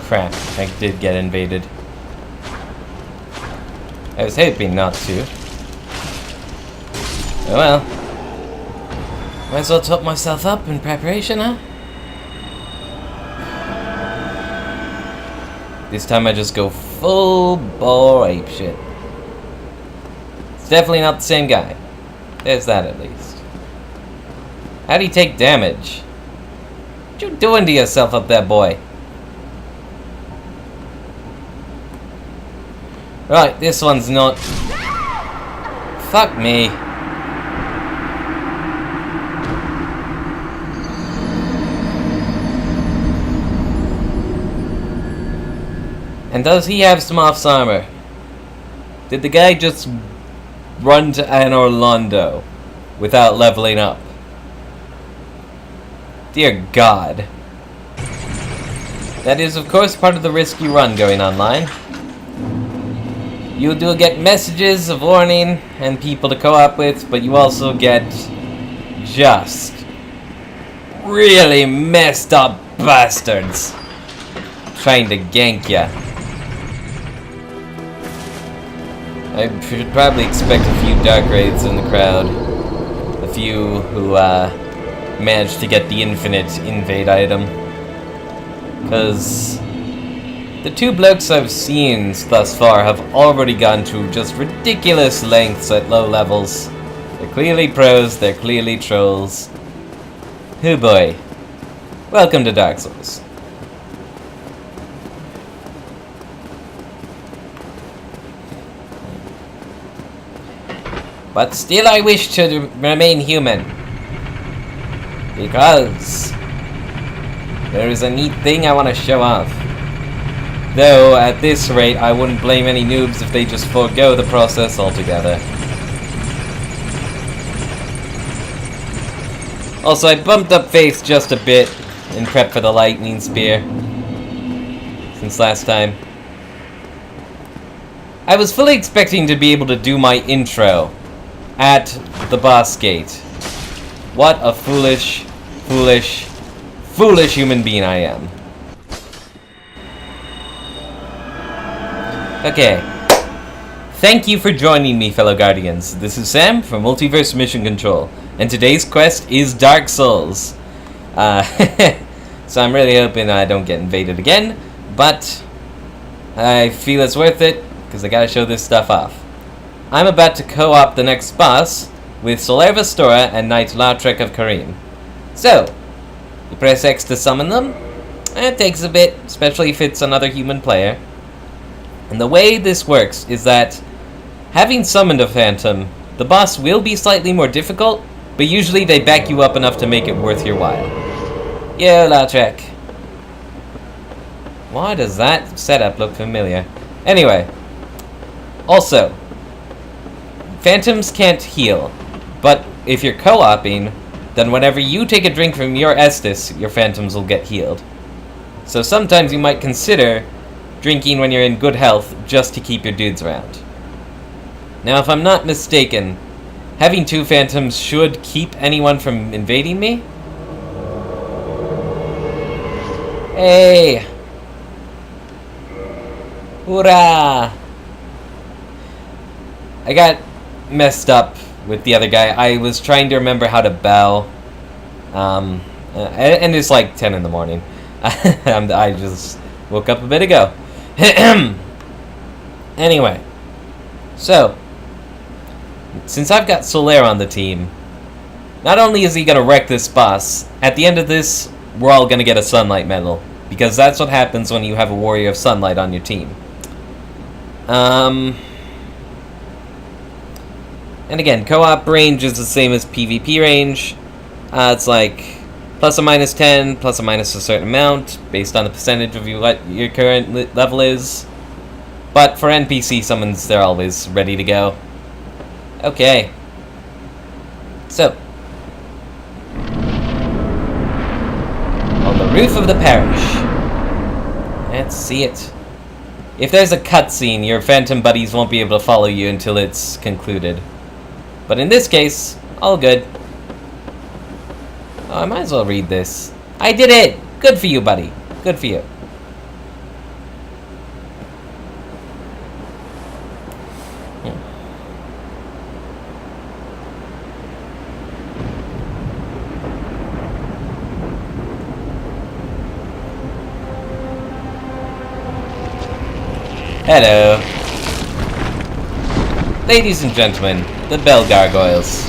crap, I did get invaded. I was hoping not to. Oh well. Might as well top myself up in preparation, huh? This time I just go full bore apeshit. It's definitely not the same guy. There's that at least. How do you take damage? What you doing to yourself up there, boy? Right, this one's not... Fuck me. And does he have some off armor? Did the guy just run to an Orlando without leveling up? Dear God. That is, of course, part of the risk you run going online. You do get messages of warning and people to co-op with, but you also get just really messed up bastards trying to gank ya. I should probably expect a few dark raids in the crowd. A few who managed to get the infinite invade item. Because the two blokes I've seen thus far have already gone through just ridiculous lengths at low levels. They're clearly pros, they're clearly trolls. Oh boy. Welcome to Dark Souls. But still I wish to remain human. Because there is a neat thing I want to show off. Though, at this rate, I wouldn't blame any noobs if they just forego the process altogether. Also, I bumped up Faith just a bit in prep for the lightning spear. Since last time. I was fully expecting to be able to do my intro at the boss gate. What a foolish, foolish, foolish human being I am. Okay. Thank you for joining me, fellow Guardians. This is Sam from Multiverse Mission Control, and today's quest is Dark Souls. So I'm really hoping I don't get invaded again, but I feel it's worth it, because I gotta show this stuff off. I'm about to co-op the next boss with Solaire and Knight Lautrec of Carim. So, you press X to summon them. It takes a bit, especially if it's another human player. And the way this works is that, having summoned a phantom, the boss will be slightly more difficult, but usually they back you up enough to make it worth your while. Yo, Lautrec. Why does that setup look familiar? Anyway. Also, phantoms can't heal, but if you're co-oping, then whenever you take a drink from your Estus, your phantoms will get healed. So sometimes you might consider drinking when you're in good health just to keep your dudes around. Now, if I'm not mistaken, having two phantoms should keep anyone from invading me? Hey! Hoorah! I got messed up with the other guy. I was trying to remember how to bow. And it's like 10 in the morning. I just woke up a bit ago. Anyway. So, since I've got Solaire on the team, not only is he going to wreck this boss, at the end of this, we're all going to get a Sunlight medal. Because that's what happens when you have a Warrior of Sunlight on your team. And again, co-op range is the same as PvP range. It's like plus or minus 10, plus or minus a certain amount, based on the percentage of what your current level is. But for NPC summons, they're always ready to go. Okay. So. On the roof of the parish. Let's see it. If there's a cutscene, your phantom buddies won't be able to follow you until it's concluded. But in this case, all good. Oh, I might as well read this. I did it! Good for you, buddy. Good for you. Hello. Ladies and gentlemen, the Bell Gargoyles.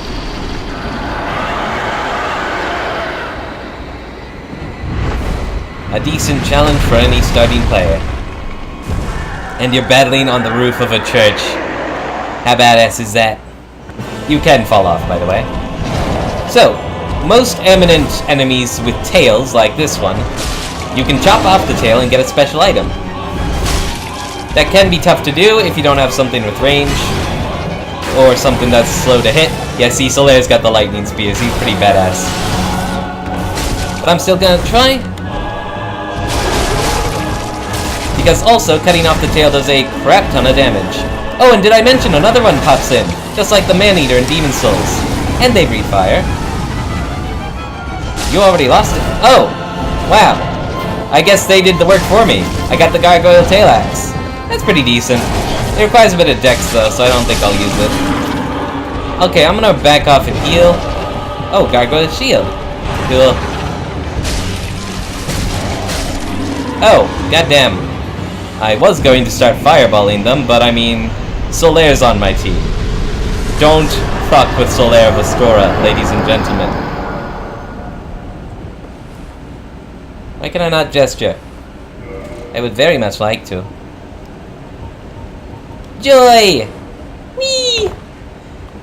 A decent challenge for any starting player. And you're battling on the roof of a church. How badass is that? You can fall off, by the way. So, most eminent enemies with tails, like this one, you can chop off the tail and get a special item. That can be tough to do if you don't have something with range, or something that's slow to hit. Yeah, see, Solaire's got the lightning spears, he's pretty badass. But I'm still gonna try. Because also, cutting off the tail does a crap ton of damage. Oh, and did I mention another one pops in? Just like the Man-Eater in Demon Souls. And they breathe fire. You already lost it? Oh! Wow. I guess they did the work for me. I got the Gargoyle Tail Axe. That's pretty decent. It requires a bit of dex though, so I don't think I'll use it. Okay, I'm gonna back off and heal. Oh, Gargoyle Shield. Cool. Oh, goddamn. I was going to start fireballing them, but I mean, Solaire's on my team. Don't fuck with Solaire Lautrec, ladies and gentlemen. Why can I not gesture? I would very much like to. Joy! Whee!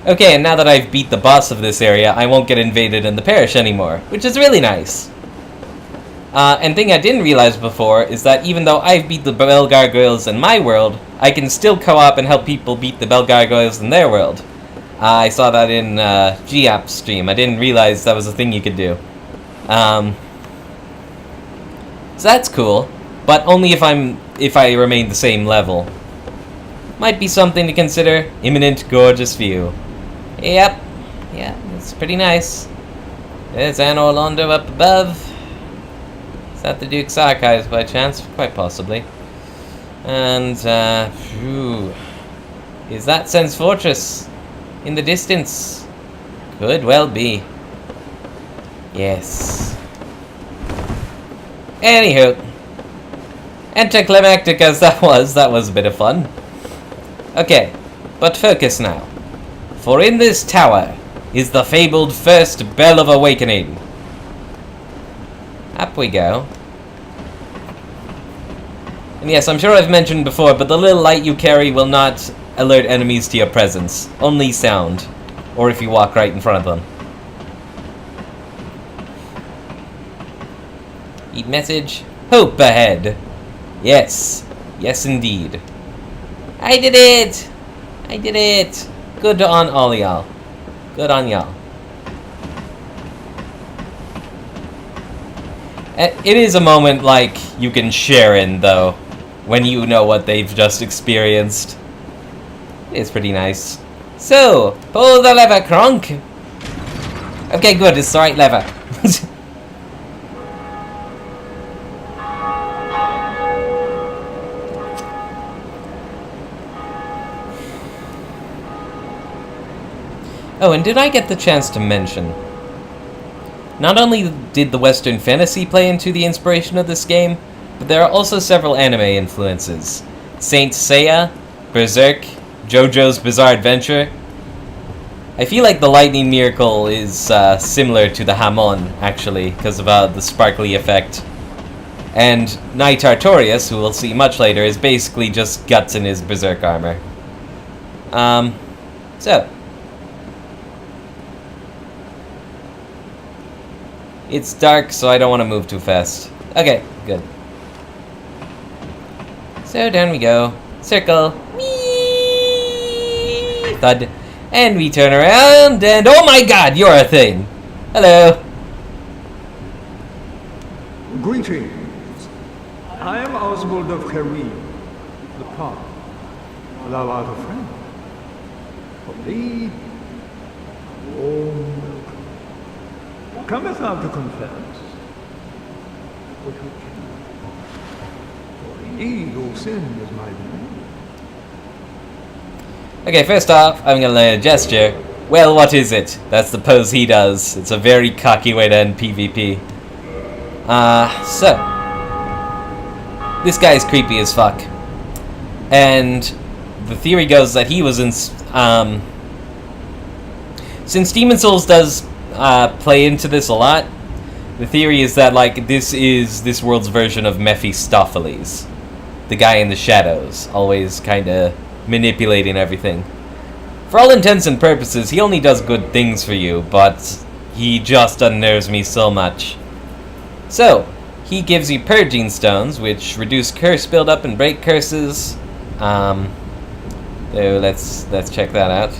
Okay, and now that I've beat the boss of this area, I won't get invaded in the parish anymore, which is really nice. And thing I didn't realize before is that even though I've beat the Bell Gargoyles in my world, I can still co-op and help people beat the Bell Gargoyles in their world. I saw that in G-App stream. I didn't realize that was a thing you could do. So that's cool, but only if I remain the same level. Might be something to consider. Imminent gorgeous view. Yep. Yeah, it's pretty nice. There's Anne Orlando up above. Is that the Duke's Archives by chance? Quite possibly. And, phew. Is that Sen's Fortress in the distance? Could well be. Yes. Anywho. Anticlimactic as that was a bit of fun. Okay, but focus now. For in this tower is the fabled first Bell of Awakening. Up we go. And yes, I'm sure I've mentioned before, but the little light you carry will not alert enemies to your presence. Only sound. Or if you walk right in front of them. Eat message. Hope ahead. Yes. Yes, indeed. I did it! I did it! Good on all y'all. Good on y'all. It is a moment like you can share in, though, when you know what they've just experienced. It's pretty nice. So, pull the lever, Kronk! Okay, good, it's the right lever. Oh, and did I get the chance to mention? Not only did the Western fantasy play into the inspiration of this game, but there are also several anime influences. Saint Seiya, Berserk, JoJo's Bizarre Adventure. I feel like the Lightning Miracle is similar to the Hamon, actually, because of the sparkly effect. And Knight Artorias, who we'll see much later, is basically just guts in his Berserk armor. So. It's dark, so I don't want to move too fast. Okay, good. So down we go. Circle. Whee! Thud. And we turn around, and oh my god, you're a thing! Hello. Greetings. I am Oswald of Carim, the Pope. Thou art a friend. For thee, warm welcome. Cometh thou to confess? What would you? For ye who sin is my domain. Okay, first off, I'm gonna learn a gesture. Well, what is it? That's the pose he does. It's a very cocky way to end PvP. So. This guy is creepy as fuck. And the theory goes that he was in... since Demon Souls does play into this a lot, the theory is that, like, this is this world's version of Mephistopheles. The guy in the shadows, always kind of manipulating everything. For all intents and purposes, he only does good things for you, but he just unnerves me so much. So, he gives you purging stones, which reduce curse buildup and break curses. So let's check that out.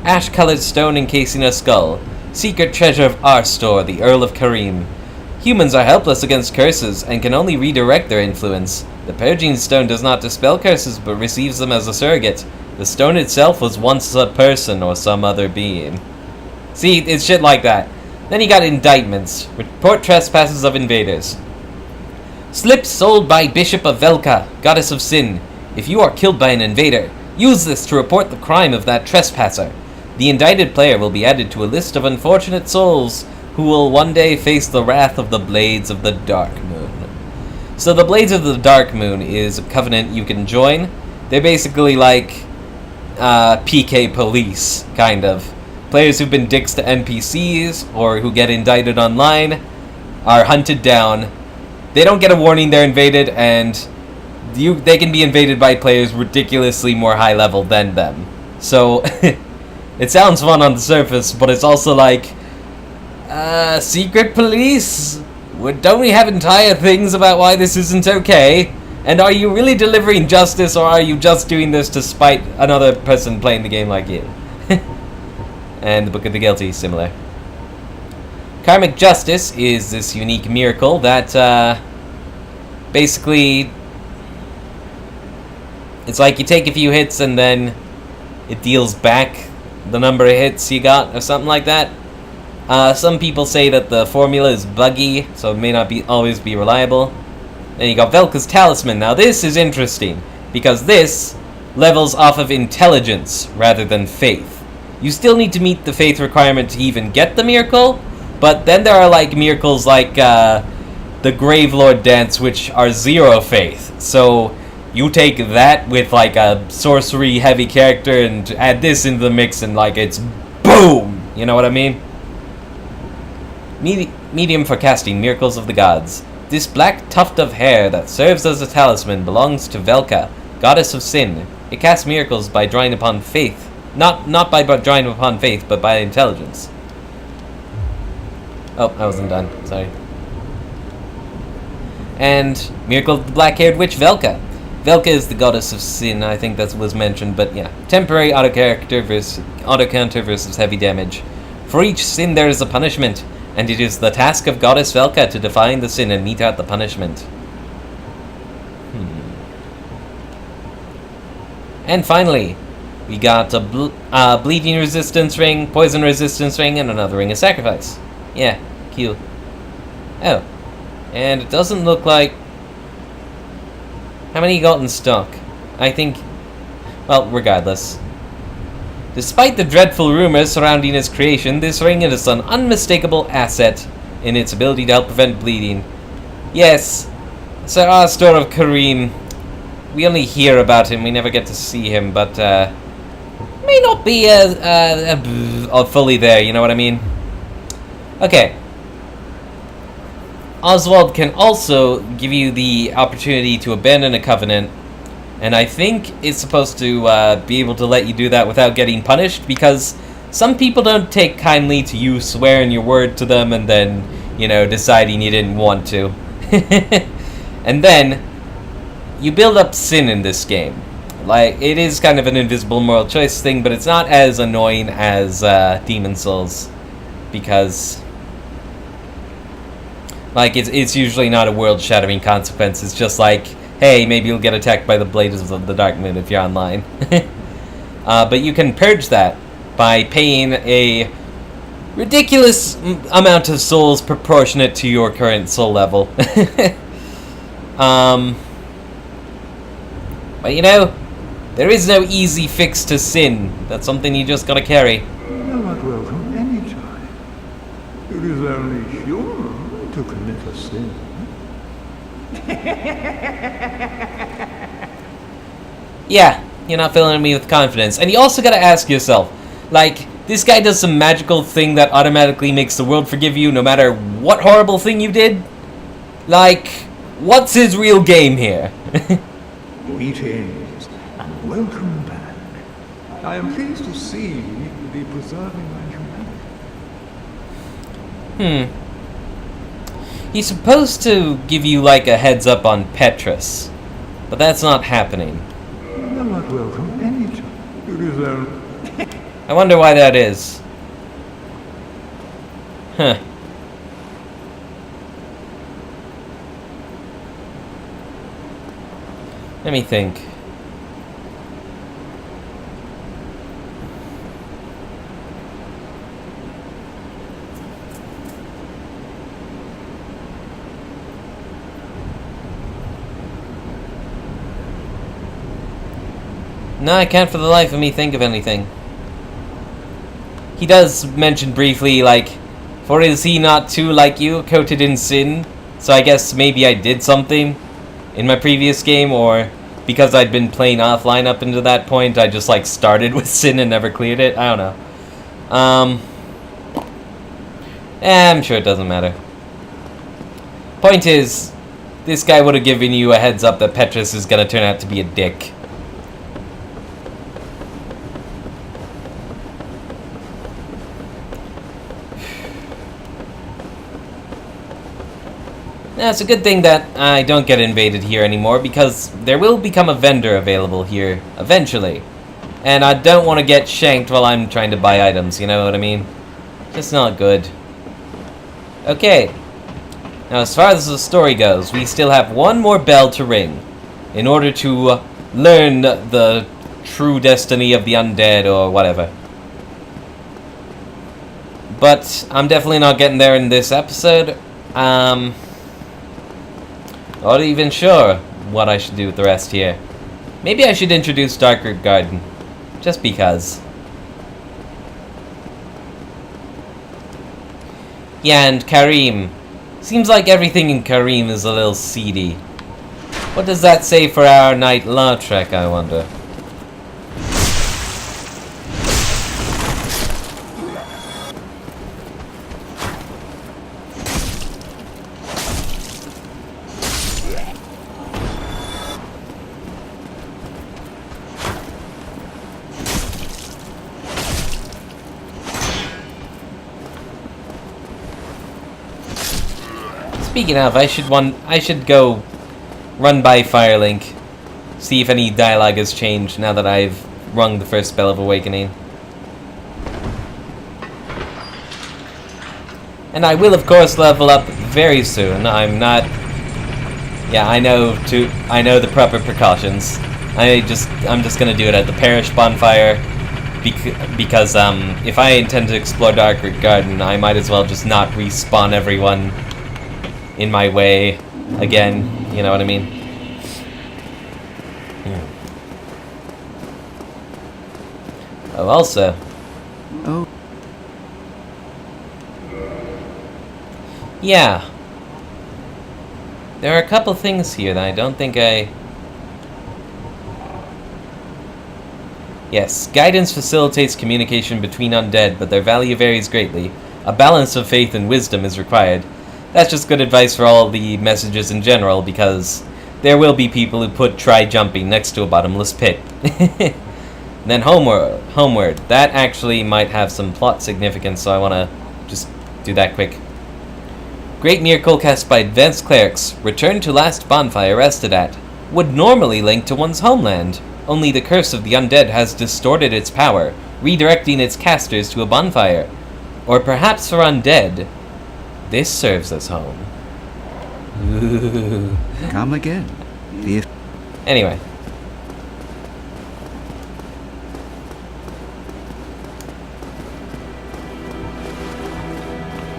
Ash-colored stone encasing a skull. Secret treasure of our store, the Earl of Carim. Humans are helpless against curses and can only redirect their influence. The purging stone does not dispel curses, but receives them as a surrogate. The stone itself was once a person or some other being. See, it's shit like that. Then you got indictments. Report trespasses of invaders. Slip sold by Bishop of Velka, goddess of sin. If you are killed by an invader, use this to report the crime of that trespasser. The indicted player will be added to a list of unfortunate souls who will one day face the wrath of the Blades of the Dark Moon. So the Blades of the Dark Moon is a covenant you can join. They're basically like PK police, kind of. Players who've been dicks to NPCs or who get indicted online are hunted down. They don't get a warning they're invaded, and they can be invaded by players ridiculously more high level than them. So it sounds fun on the surface, but it's also like, secret police? Don't we have entire things about why this isn't okay? And are you really delivering justice, or are you just doing this to spite another person playing the game like you? And the Book of the Guilty, similar. Karmic Justice is this unique miracle that, basically, it's like you take a few hits and then it deals back the number of hits you got, or something like that. Some people say that the formula is buggy, so it may not always be reliable. Then you got Velka's Talisman. Now this is interesting, because this levels off of intelligence rather than faith. You still need to meet the faith requirement to even get the miracle, but then there are like miracles like the Gravelord Dance, which are 0 faith. So you take that with like a sorcery heavy character and add this into the mix and like it's boom! You know what I mean? Medium for casting Miracles of the Gods. This black tuft of hair that serves as a talisman belongs to Velka, goddess of sin. It casts miracles by drawing upon faith. Not by drawing upon faith, but by intelligence. Oh, I wasn't done. Sorry. And Miracle of the Black-Haired Witch Velka. Velka is the goddess of sin. I think that was mentioned, but yeah. Temporary auto-counter versus heavy damage. For each sin there is a punishment, and it is the task of Goddess Velka to define the sin and mete out the punishment. And finally, we got a bleeding resistance ring, poison resistance ring, and another ring of sacrifice. Yeah, cute. Oh, and it doesn't look like... How many you got in stock? I think... Well, regardless. Despite the dreadful rumors surrounding its creation, this ring is an unmistakable asset in its ability to help prevent bleeding. Yes, Sir Oswald of Carim. We only hear about him, we never get to see him, but may not be fully there, you know what I mean? Okay. Oswald can also give you the opportunity to abandon a covenant, and I think it's supposed to be able to let you do that without getting punished, because some people don't take kindly to you swearing your word to them and then, you know, deciding you didn't want to. And then, you build up sin in this game. Like, it is kind of an invisible moral choice thing, but it's not as annoying as Demon Souls, because, like, it's usually not a world-shattering consequence. It's just like, hey, maybe you'll get attacked by the Blades of the Dark Moon if you're online. But you can purge that by paying a ridiculous amount of souls proportionate to your current soul level. But you know, there is no easy fix to sin. That's something you just gotta carry. You're not welcome anytime. It is only human to commit a sin. Yeah, you're not filling me with confidence. And you also gotta ask yourself, like, this guy does some magical thing that automatically makes the world forgive you no matter what horrible thing you did? Like, what's his real game here? Greetings, and welcome back. I am pleased to see you be preserving my humanity. He's supposed to give you, like, a heads up on Petrus, but that's not happening. You're not welcome anytime. You deserve... I wonder why that is. Huh. Let me think. No, I can't for the life of me think of anything. He does mention briefly, like, for is he not too like you, coated in sin? So I guess maybe I did something in my previous game, or because I'd been playing offline up until that point, I just, like, started with sin and never cleared it. I don't know. I'm sure it doesn't matter. Point is, this guy would have given you a heads up that Petrus is gonna turn out to be a dick. Now, it's a good thing that I don't get invaded here anymore, because there will become a vendor available here eventually. And I don't want to get shanked while I'm trying to buy items, you know what I mean? Just not good. Okay. Now, as far as the story goes, we still have one more bell to ring in order to learn the true destiny of the undead or whatever. But I'm definitely not getting there in this episode. Not even sure what I should do with the rest here. Maybe I should introduce Darker Garden, just because. Yeah, and Carim. Seems like everything in Carim is a little seedy. What does that say for our knight Lautrec, I wonder? Speaking of, I should go run by Firelink, see if any dialogue has changed now that I've rung the first Bell of Awakening. And I will, of course, level up very soon. I'm not... Yeah, I know the proper precautions. I'm just gonna do it at the parish bonfire, because if I intend to explore Darker Garden, I might as well just not respawn everyone in my way again, you know what I mean? Oh, also. Oh. Yeah. There are a couple things here that I don't think I... Yes, guidance facilitates communication between undead, but their value varies greatly. A balance of faith and wisdom is required. That's just good advice for all the messages in general, because there will be people who put try jumping next to a bottomless pit. Then homeward. That actually might have some plot significance, so I want to just do that quick. Great miracle cast by advanced clerics, return to last bonfire rested at, would normally link to one's homeland. Only the curse of the undead has distorted its power, redirecting its casters to a bonfire. Or perhaps for undead, this serves as home. Ooh. Come again. Anyway.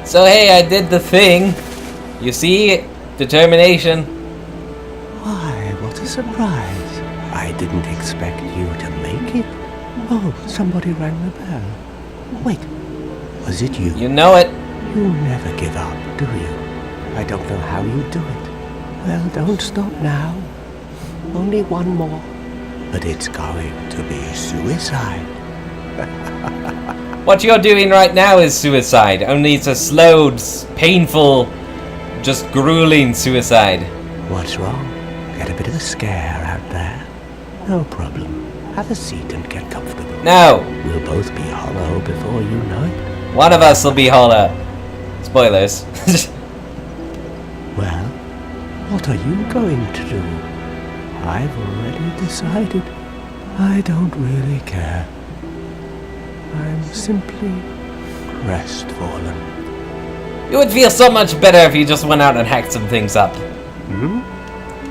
So hey, I did the thing. You see? Determination. Why, what a surprise. I didn't expect you to make it. Oh, somebody rang the bell. Wait, was it you? You know it. You never give up, do you? I don't know how you do it. Well, don't stop now. Only one more. but it's going to be suicide. What you're doing right now is suicide, only it's a slow, painful, just grueling suicide. What's wrong? Get a bit of a scare out there? No problem. Have a seat and get comfortable. No! We'll both be hollow before you know it. One of us will be hollow. Spoilers. Well, what are you going to do? I've already decided. I don't really care. I'm simply crestfallen. It would feel so much better if you just went out and hacked some things up.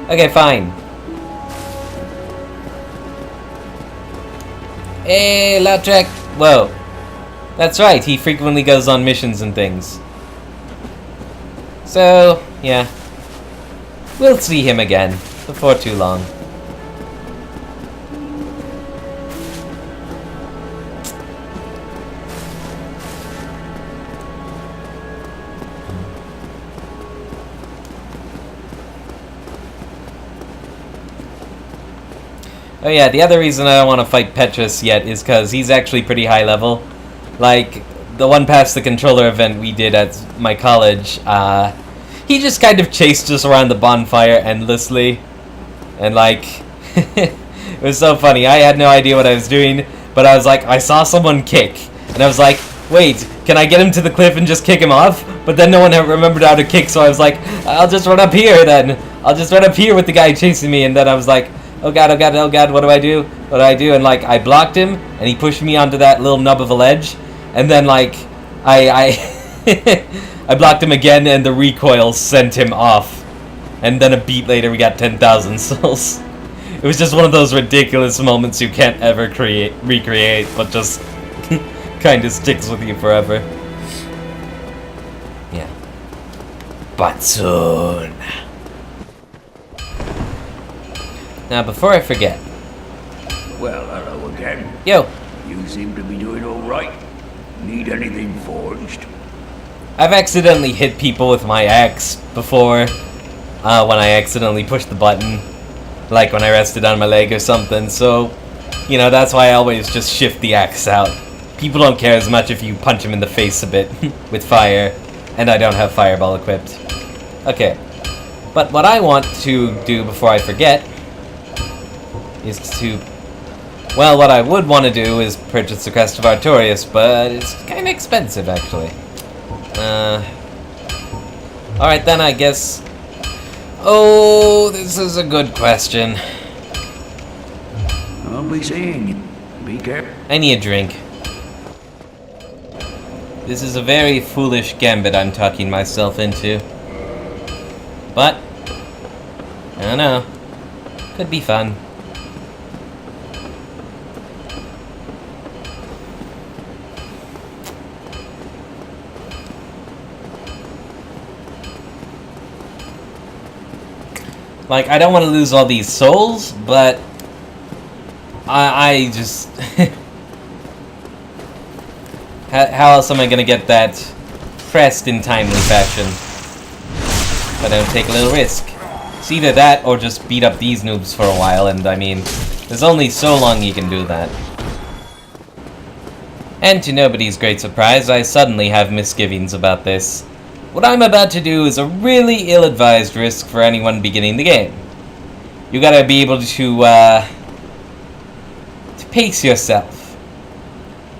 Okay, fine. Hey, Lautrec. Whoa. That's right, he frequently goes on missions and things. So, yeah. We'll see him again, before too long. Oh yeah, the other reason I don't want to fight Petrus yet is because he's actually pretty high level. Like, the one past the controller event we did at my college, he just kind of chased us around the bonfire endlessly. And like, it was so funny. I had no idea what I was doing, but I was like, I saw someone kick. And I was like, wait, can I get him to the cliff and just kick him off? But then no one remembered how to kick, so I was like, I'll just run up here then. I'll just run up here with the guy chasing me, and then I was like, oh god, oh god, oh god, what do I do? What do I do? And like, I blocked him, and he pushed me onto that little nub of a ledge, and then like, I blocked him again, and the recoil sent him off. And then a beat later, we got 10,000 souls. It was just one of those ridiculous moments you can't ever recreate, but just kind of sticks with you forever. Yeah. But soon. Now, before I forget. Well, hello again. Yo. You seem to be doing all right. Need anything forged? I've accidentally hit people with my axe before. When I accidentally pushed the button. Like when I rested on my leg or something. So, you know, that's why I always just shift the axe out. People don't care as much if you punch them in the face a bit with fire. And I don't have fireball equipped. Okay. But what I want to do before I forget is to... Well, what I would want to do is purchase the Crest of Artorias, but it's kind of expensive, actually. Alright then, I guess... Oh, this is a good question. I'll be seeing you. Be careful. I need a drink. This is a very foolish gambit I'm talking myself into. But, I don't know. Could be fun. Like, I don't want to lose all these souls, but I just... How else am I going to get that crest in timely fashion? If I don't take a little risk. It's either that or just beat up these noobs for a while, and I mean, there's only so long you can do that. And to nobody's great surprise, I suddenly have misgivings about this. What I'm about to do is a really ill-advised risk for anyone beginning the game. You gotta be able to pace yourself.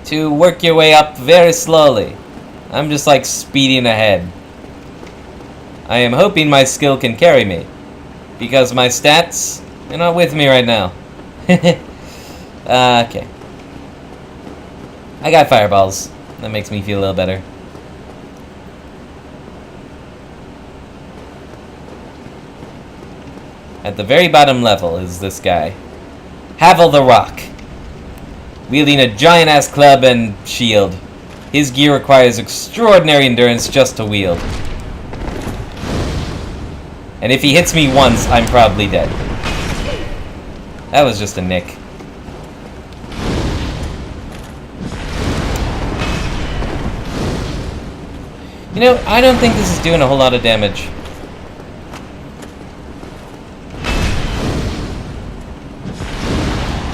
To work your way up very slowly. I'm just like speeding ahead. I am hoping my skill can carry me. Because my stats, they're not with me right now. Okay. I got fireballs. That makes me feel a little better. At the very bottom level is this guy. Havel the Rock. Wielding a giant-ass club and shield. His gear requires extraordinary endurance just to wield. And if he hits me once, I'm probably dead. That was just a nick. You know, I don't think this is doing a whole lot of damage.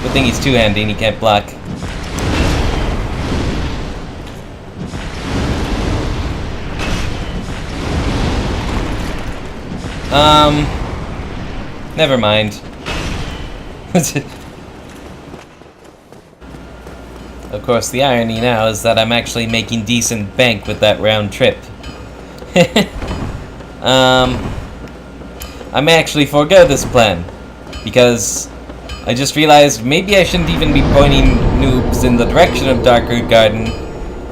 Good thing he's two-handed and he can't block. Never mind. Of course, the irony now is that I'm actually making decent bank with that round trip. I may actually forego this plan, because I just realized maybe I shouldn't even be pointing noobs in the direction of Darkroot Garden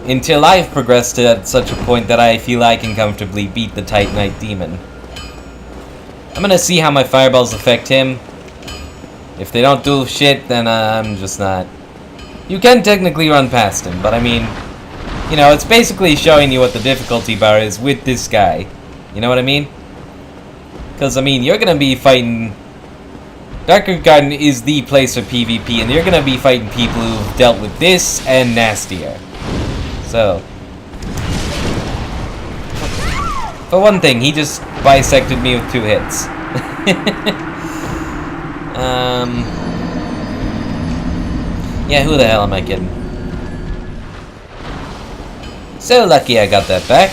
until I've progressed to such a point that I feel I can comfortably beat the Titanite Demon. I'm gonna see how my fireballs affect him. If they don't do shit, then I'm just not. You can technically run past him, but I mean, you know, it's basically showing you what the difficulty bar is with this guy. You know what I mean? Because, I mean, you're gonna be fighting... Darkroot Garden is the place for PvP, and you're gonna be fighting people who've dealt with this and nastier. So... For one thing, he just bisected me with 2 hits. Yeah, who the hell am I kidding? So lucky I got that back.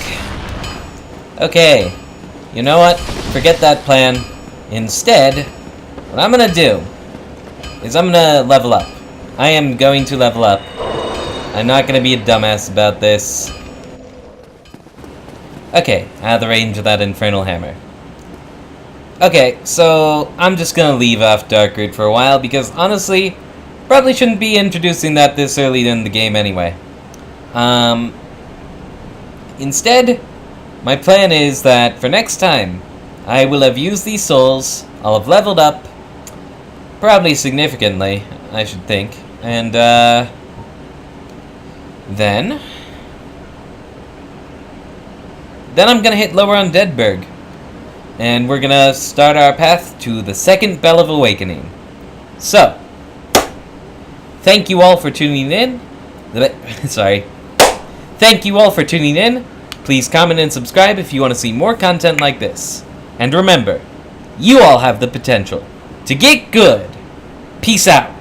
Okay, you know what? Forget that plan. Instead, what I'm gonna do is I'm gonna level up. I am going to level up. I'm not gonna be a dumbass about this. Okay, out of the range of that infernal hammer. Okay, so I'm just gonna leave off Darkroot for a while because honestly, probably shouldn't be introducing that this early in the game anyway. Instead, my plan is that for next time, I will have used these souls, I'll have leveled up, probably significantly, I should think, and then I'm gonna hit lower on Deadberg, and we're gonna start our path to the second Bell of Awakening. So, thank you all for tuning in. Sorry. Thank you all for tuning in. Please comment and subscribe if you want to see more content like this. And remember, you all have the potential to get good. Peace out.